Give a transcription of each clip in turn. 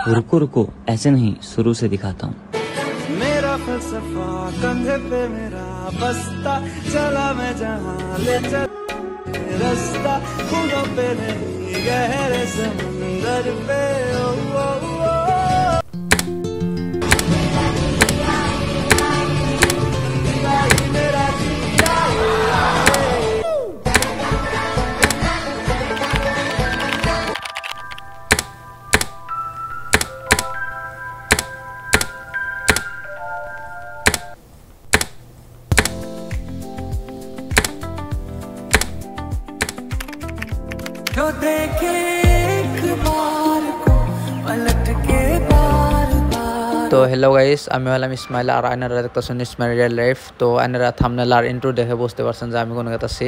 रुको रुको, ऐसे नहीं, शुरू से दिखाता हूँ। मेरा फलसफा कंधे पे मेरा बस्ता, चला मैं जहाँ ले चल रास्ता, खूंटों पे नहीं गहरे समंदर पे। ओ, ओ, ओ, मेरा जो देखे एक बार को पलट के बार बार। তো হ্যালো গাইস, আমি হলাম ইসমাইল আর আইনারা দেখতেছেন ইসমাইল রিয়েল লাইফ। তো আইনারা থাম্বনেল আর ইন্ট্রো দেখে বুঝতে পারছেন যে আমি কোন গেতাছি।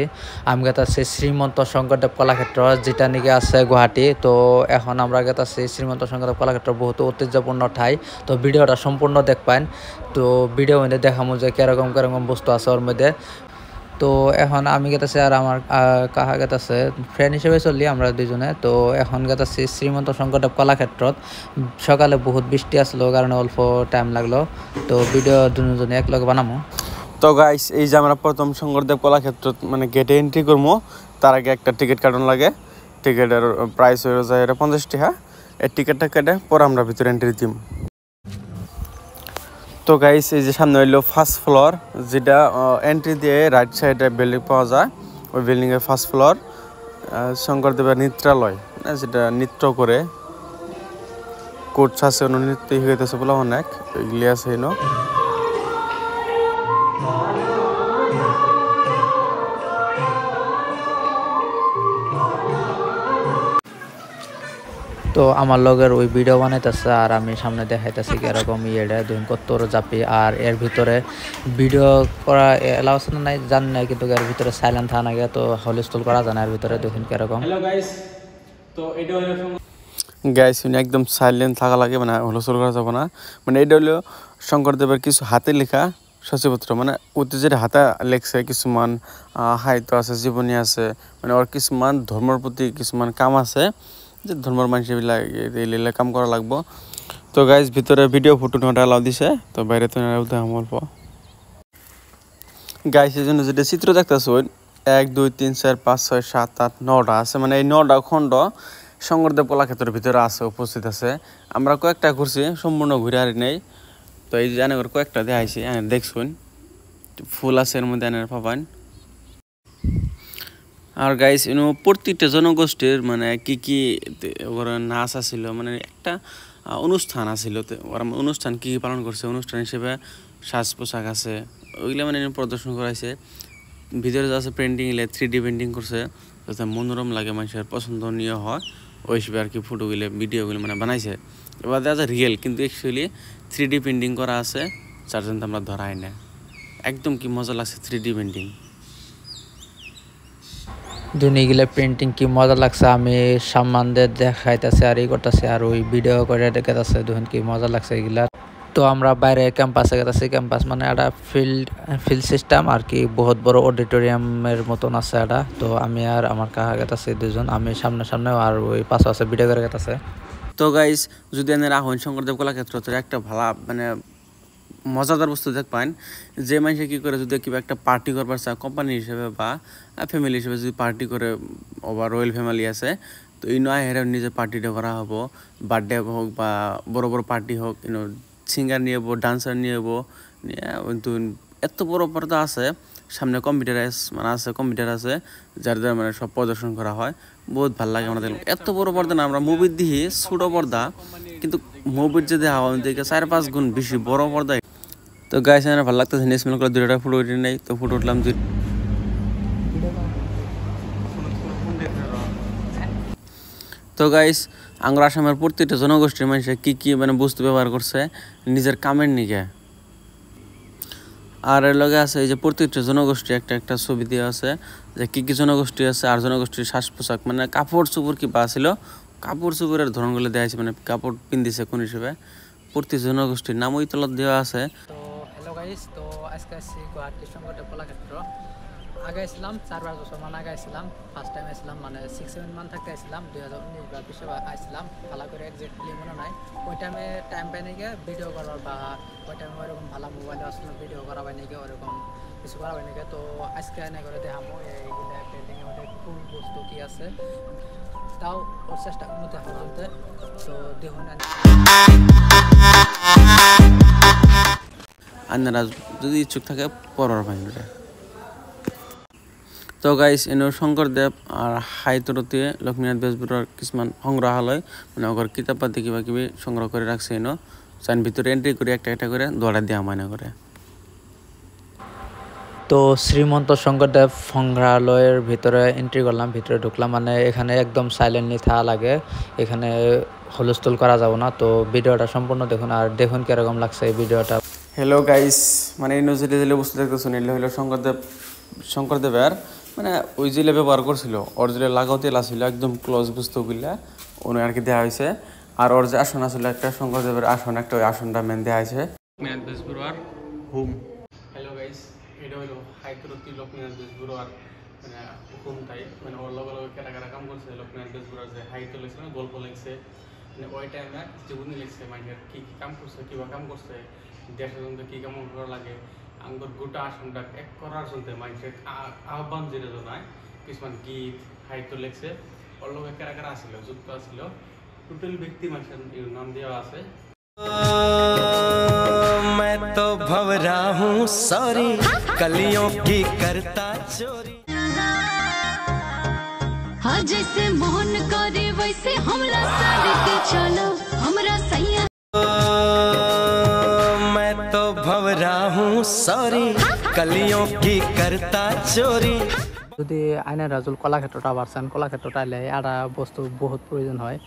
আমি গেতাছি শ্রীমন্ত শঙ্করদেব কলাক্ষেত্র, যেটা নাকি আছে গুয়াহাটি। তো এখন আমরা গেতাছি শ্রীমন্ত শঙ্করদেব কলাক্ষেত্র, বহুত ঐতিহ্যপূর্ণ ঠাই। তো ভিডিওটা সম্পূর্ণ দেখবেন। তো ভিডিও মধ্যে দেখামো যে কিরকম কিরকম বস্তু আছে ওর মধ্যে। তো এখন আমি গেতাছি আর আমার কাহা গেতাছে ফ্রেন্ড হিসেবে চলি আমরা দুজনে। তো এখন গেতাছি শ্রীমন্ত শঙ্করদেব কলাক্ষেত্রত। সকালে বহুত বৃষ্টি আসলো কারণে অল্প টাইম লাগলো। তো ভিডিও দুজনে একলগে বানামো। তো গাইস, এই যে আমরা প্রথম শঙ্করদেব কলাক্ষেত্র মানে গেটে এন্ট্রি করবো, তার আগে একটা টিকিট কাটন লাগে। টিকিটের প্রাইস হয়ে যায় 50 টাকা। এই টিকিটটা কেটে পরে আমরা ভিতরে এন্ট্রি দিম। তো গাইস, এই যে সামনে হইলো ফার্স্ট ফ্লোর, যেটা এন্ট্রি দিয়ে রাইট সাইডে বিল্ডিং পাওয়া যায়। ওই বিল্ডিংয়ের ফার্স্ট ফ্লোর শঙ্করদেবের নৃত্যালয়, যেটা নৃত্য করে কোর্স আছে, নৃত্য হইতেছে বলে অনেক এগুলি আছে এনো। তো আমার লগের ওই ভিডিও বানাইতেছে আর আমি সামনে দেখাইতেছি কিরকম ইয়েটা দুই কত্তর চাপি। আর এর ভিতরে ভিডিও করা এলাও আছে না নাই জানি না, কিন্তু এর ভিতরে সাইলেন্ট থাকা নাগে, তো হলস্থল করা যায় না এর ভিতরে। দেখুন কিরকম। হ্যালো গাইস, তো এটা হলো গাইস একদম সাইলেন্ট থাকা লাগে, মানে হলস্থল করা যাবে না। মানে এটা হলো শঙ্করদেবের কিছু হাতে লেখা সচিপত্র, মানে ঐতিহ্যের হাতে লেখছে কিছুমান সাহিত্য আছে, জীবনী আছে, মানে ওর কিছুমান ধর্মের প্রতি কিছুমান কাম আছে যে ধর্মের মানুষবিলাক এই কাম করা লাগবো। তো গাইস ভিতরে ভিডিও ফুটো নোটা এলাও দিছে, তো বাইরে তো দেখাম অল্প। গাইস এই জন্য যেটা চিত্র দেখতেছ 1 2 3 4 5 6 7 8 9টা আছে, মানে এই 9টা খণ্ড শঙ্করদেব কলাক্ষেত্রের ভিতরে আছে, উপস্থিত আছে। আমরা কয়েকটা ঘুরছি, সম্পূর্ণ ঘুরে আর নেই। তো এই যে এনে কয়েকটা দেখাইছি, দেখছুন ফুল আছে এর মধ্যে এনে পাবেন। আর গাইস প্রত্যেকটা জনগোষ্ঠীর মানে কি ওরা নাচ আছিল, মানে একটা অনুষ্ঠান আছিল। ওরা অনুষ্ঠান কি পালন করছে, অনুষ্ঠান হিসেবে সাজ পোশাক আছে, ওইগুলো মানে প্রদর্শন করাইছে। ভিতরে আছে পেন্টিং, 3D পেন্টিং করছে, যাতে মনোরম লাগে, মানুষের পছন্দনীয় হয় ওই হিসেবে আর কি ফটোগুলো ভিডিওগুলো মানে বানাইছে। এবার দেখা যায় রিয়েল, কিন্তু অ্যাকচুয়ালি 3D পেন্টিং করা আছে, যার জন্য আমরা ধরাই না। একদম কি মজা লাগছে 3D পেন্টিং। দুনিগুলো পেন্টিং কি মজা লাগছে, আমি সম্বন্ধে দেখাইতেছে আর এই করতেছে আর ওই ভিডিও করে দেখাইতেছে, দেখুন কি মজা লাগছে এগুলা। তো আমরা বাইরে ক্যাম্পাসে গেছি। ক্যাম্পাস মানে একটা ফিল্ড সিস্টেম আর কি, বহুত বড় অডিটোরিয়ামের মতন আছে এটা। তো আমি আর আমার কাকা গেতাছি দুজন, আমি সামনে আর ওই পাশে আছে ভিডিও করে গেতাছে। তো গাইস, যদি এনে রাখুন শঙ্করদেব কলাক্ষেত্র, তো একটা ভালো মানে মজাদার বস্তু দেখ পান, যে মানুষে কী করে যদি কিবা একটা পার্টি করবার চায় কোম্পানি হিসেবে বা ফ্যামিলি হিসেবে, যদি পার্টি করে ওভার রয়্যাল ফ্যামিলি আছে, তো এই নয় হেরে নিজের পার্টিটা করা হবো, বার্থডে হোক বা বড় বড় পার্টি হোক, সিঙ্গার নিয়ে যাবো, ডান্সার নিয়ে যাবো। কিন্তু এত বড় পর্দা আছে, সামনে কম্পিউটার মানে আছে, কম্পিউটার আছে, যার দ্বারা মানে সব প্রদর্শন করা হয়। বহুত ভালো লাগে আমাদের। এত বড় পর্দা না, আমরা মুভির দিই ছোটো পর্দা, কিন্তু মুভির যে দেখা হয় দেখে 4-5 গুণ বেশি বড় পর্দায়। তো গাইস আমার ভালো লাগতেছে, স্মেল করে 2টা ফটো উঠে নেই, তো ফটো উঠলাম। তো গাইস আমরা আসামের প্রত্যেকটা জনগোষ্ঠীর মানুষে কি মানে বস্তু ব্যবহার করছে নিজের কামের নিকে। আর এর লগে আছে এই যে প্রত্যেকটা জনগোষ্ঠী একটা ছবি দেওয়া আছে, যে কি জনগোষ্ঠী আছে আর জনগোষ্ঠীর শ্বাস পোশাক, মানে কাপড় চোপড় কি ছিল, কাপড় চোপড়ের ধরনগুলো দেওয়া আছে, মানে কাপড় পিন্দিছে কোন হিসেবে, প্রতি জনগোষ্ঠীর নাম ওই তলত দেওয়া আছে। তো হ্যালো গাইস, তো আজকে আসছি গুয়াহাটি শঙ্করদেব কলাক্ষেত্র। আগে আসছিলাম 4-5 বছর মানে আগে আসছিলাম ফার্স্ট টাইম আসছিলাম মানে 6-7 মান্থ থাকতে আসছিলাম 2019 বা 20 আসছিলাম ভালো করে এক্স্যাক্টলি মনে নাই ওই টাইমে টাইম পাই নাই ভিডিও করার বা ওই টাইমে ওরকম ভালো মোবাইলে আসলে ভিডিও করা পাই নাই ওরকম কিছু করা পাই নাই তো আজকে এনে করে দেখামো এইগুলো ট্রেন্ডিংয়ে ওটা ফুল বস্তু কি আছে তাও ওর চেষ্টা করতে দেখানো আনতে তো দেখুন আপনারা যদি ইচ্ছুক থাকে পড়ার ভাইরা তো গাইস এনে শঙ্করদেব আর হাইতরতে লক্ষ্মীনাথ বেজবরুয়ার কিছুমান সংগ্রহালয় মানে ওর কিতাবপাতি কিবা কিবি সংগ্রহ করে রাখছে এনো চান ভিতরে এন্ট্রি করে একটা একটা করে দৌড়া দেওয়া মানে করে তো শ্রীমন্ত শঙ্করদেব সংগ্রহালয়ের ভিতরে এন্ট্রি করলাম ভিতরে ঢুকলাম মানে এখানে একদম সাইলেন্টলি থাকা লাগে এখানে হুলস্থুল করা যাবে না তো ভিডিওটা সম্পূর্ণ দেখুন আর দেখুন কিরকম লাগছে এই ভিডিওটা হ্যালো গাইস মানে এই যে বস্তু দেখতেছেন এগুলো হলো শঙ্করদেবের মানে ওই যে ব্যবহার করছিল ওর যে লাগাও তেল আসছিল একদম ক্লোজ বস্তুগুলা উনি আর কি দেওয়া হয়েছে আর ওর যে আসন আসলে একটা শঙ্করদেবের আসন একটা ওই আসনটা মেন দেওয়া হয়েছে লক্ষ্মীনাথ বেজবরুয়ার হোম হ্যালো গাইস এটা হলো হাইতরতি লক্ষ্মীনাথ বেজবরুয়ার মানে হুমটাই মানে ওর লগে লগে কারা কাম করছে লক্ষ্মীনাথ বেজবরুয়ার যে হাইতো লিখছে না গল্প লিখছে মানে ওই টাইমে জীবনী লিখছে মানে কি কাম করছে কিবা কাম করছে দেশের জন্য কি কাম করা লাগে আঙ্গুর গোটা আসনটা এক করার চলতে মানুষের আহ্বান যেটা জানায় কিছুমান গীত সাহিত্য লেখছে ওর লোক কারা আসছিল যুক্ত আসছিল টোটাল ব্যক্তি মানুষের নাম দেওয়া আছে मैं तो भंवरा हूँ सॉरी कलियों की करता चोरी हाँ जैसे मोहन करे वैसे हमला सारे के चलो हमरा सैया मैं तो भंवरा हूँ सॉरी कलियों की करता चोरी যদি আইনের রাজুল কলাক্ষেত্রটা বাড়ছেন কলাক্ষেত্রটা এলে একটা বস্তু বহুত প্রয়োজন হয়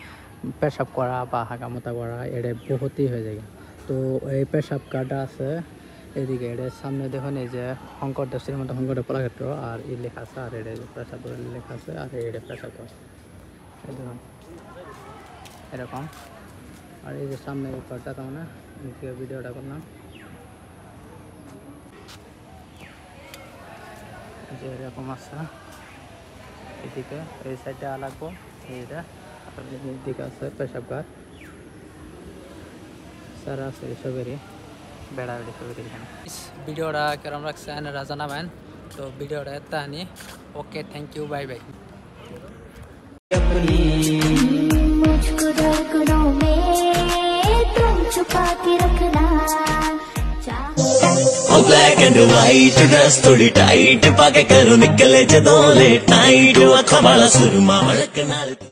পেশাব করা বা হাঁকামোতা করা এটা বহুতই হয়ে যায় তো এই পেশাব কার্ডটা আছে এদিকে এটা সামনে দেখুন এই যে শঙ্করদেব শ্রীমন্ত শঙ্করদেব কলাক্ষেত্র আর এই লেখা আছে আর এটা পেশাব লেখা আছে আর এটা পেশাব এই দেখুন এরকম আর এই যে সামনে এই কার্ডটা তার মানে ভিডিওটা করলাম যে এরকম আছে এদিকে এই সাইডে লাগবো এইটা এদিকে আছে পেশাব কার্ড সারা আছে এসবেরই বেড়া বেড়ি সবেরই এখানে ভিডিওটা কেরম রাখছে এনারা জানাবেন তো ভিডিওটা এত আনি okay thank you bye bye मुझको धड़कनों में तुम छुपा के रखना ब्लैक एंड व्हाइट ड्रेस थोड़ी टाइट पाके करो निकले जदों लेट नाइट अखा वाला सुरमा मड़क नाल